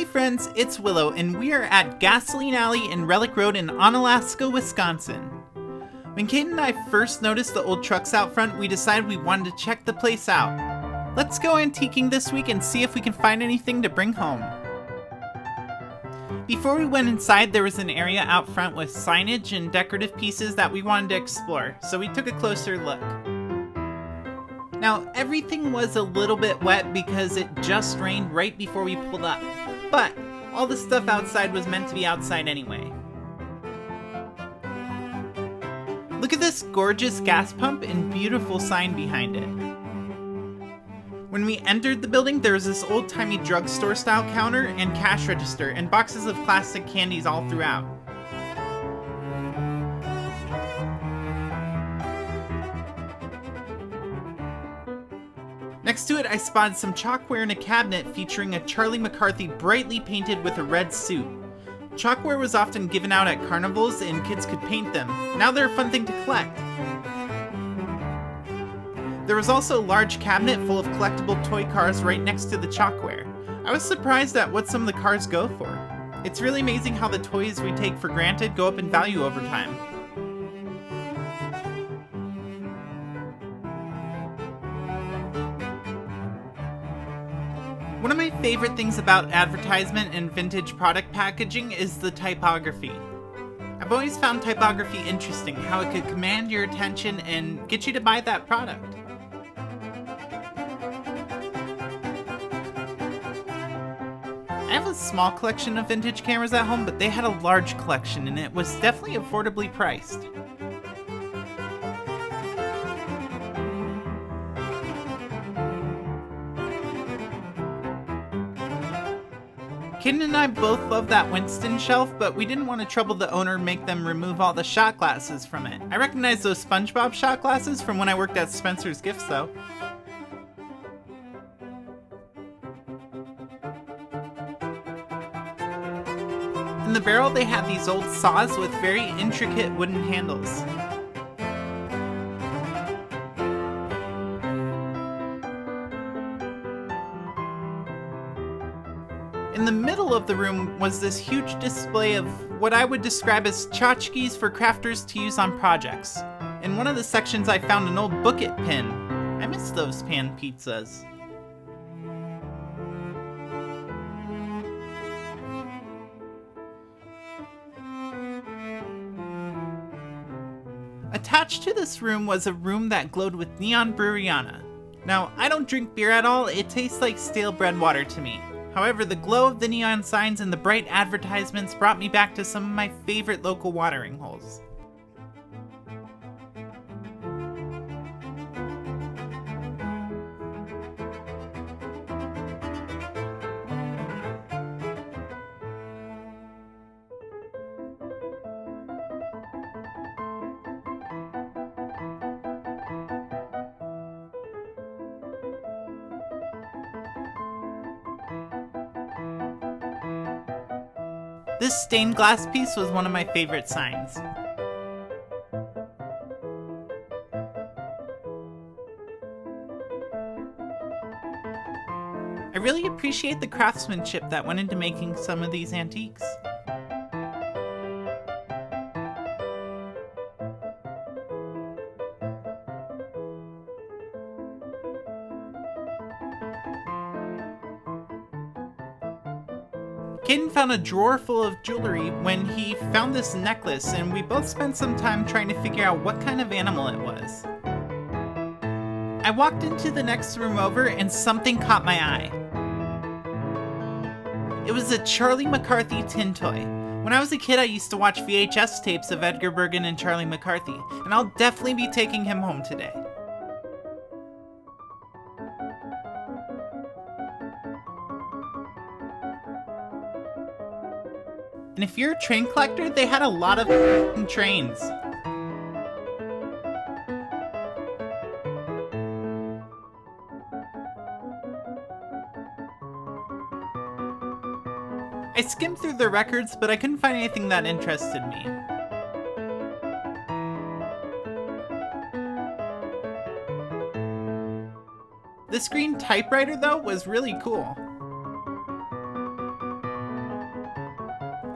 friends, it's Willow, and we are at Gasoline Alley in Relic Road in Onalaska, Wisconsin. When Caden and I first noticed the old trucks out front, we decided we wanted to check the place out. Let's go antiquing this week and see if we can find anything to bring home. Before we went inside, there was an area out front with signage and decorative pieces that we wanted to explore, so we took a closer look. Now, everything was a little bit wet because it just rained right before we pulled up, but all the stuff outside was meant to be outside anyway. Look at this gorgeous gas pump and beautiful sign behind it. When we entered the building, there was this old-timey drugstore style counter and cash register and boxes of classic candies all throughout. Next to it, I spotted some chalkware in a cabinet featuring a Charlie McCarthy brightly painted with a red suit. Chalkware was often given out at carnivals and kids could paint them. Now they're a fun thing to collect. There was also a large cabinet full of collectible toy cars right next to the chalkware. I was surprised at what some of the cars go for. It's really amazing how the toys we take for granted go up in value over time. One of my favorite things about advertisement and vintage product packaging is the typography. I've always found typography interesting, how it could command your attention and get you to buy that product. I have a small collection of vintage cameras at home, but they had a large collection and it was definitely affordably priced. Caden and I both love that Winston shelf, but we didn't want to trouble the owner and make them remove all the shot glasses from it. I recognize those SpongeBob shot glasses from when I worked at Spencer's Gifts, though. In the barrel, they had these old saws with very intricate wooden handles. In the middle of the room was this huge display of what I would describe as tchotchkes for crafters to use on projects. In one of the sections I found an old Book It pin. I miss those pan pizzas. Attached to this room was a room that glowed with neon breweriana. Now, I don't drink beer at all, it tastes like stale bread water to me. However, the glow of the neon signs and the bright advertisements brought me back to some of my favorite local watering holes. This stained glass piece was one of my favorite signs. I really appreciate the craftsmanship that went into making some of these antiques. Caden found a drawer full of jewelry when he found this necklace, and we both spent some time trying to figure out what kind of animal it was. I walked into the next room over and something caught my eye. It was a Charlie McCarthy tin toy. When I was a kid, I used to watch VHS tapes of Edgar Bergen and Charlie McCarthy, and I'll definitely be taking him home today. And if you're a train collector, they had a lot of trains. I skimmed through the records, but I couldn't find anything that interested me. The screen typewriter, though, was really cool.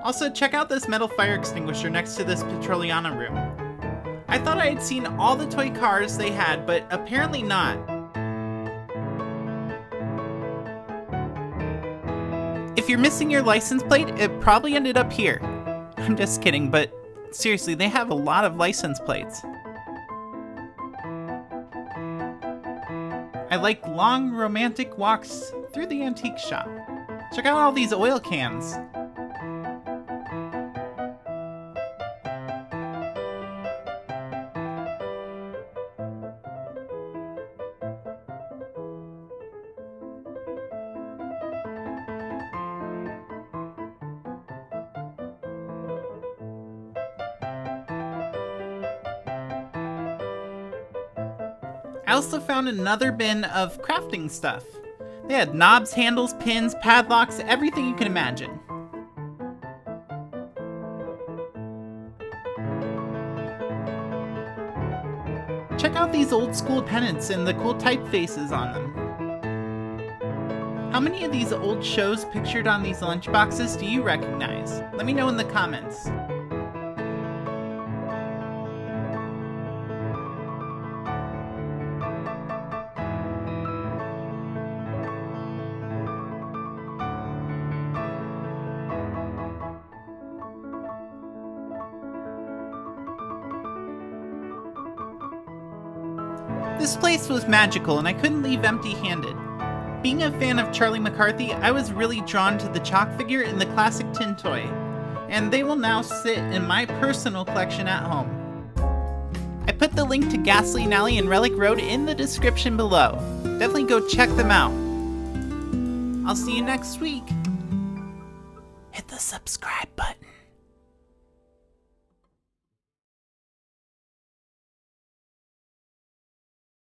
Also, check out this metal fire extinguisher next to this Petroliana room. I thought I had seen all the toy cars they had, but apparently not. If you're missing your license plate, it probably ended up here. I'm just kidding, but seriously, they have a lot of license plates. I like long, romantic walks through the antique shop. Check out all these oil cans. I also found another bin of crafting stuff. They had knobs, handles, pins, padlocks, everything you can imagine. Check out these old school pennants and the cool typefaces on them. How many of these old shows pictured on these lunchboxes do you recognize? Let me know in the comments. This place was magical and I couldn't leave empty-handed. Being a fan of Charlie McCarthy, I was really drawn to the chalk figure and the classic tin toy, and they will now sit in my personal collection at home. I put the link to Gasoline Alley and Relic Road in the description below. Definitely go check them out. I'll see you next week. Hit the subscribe button.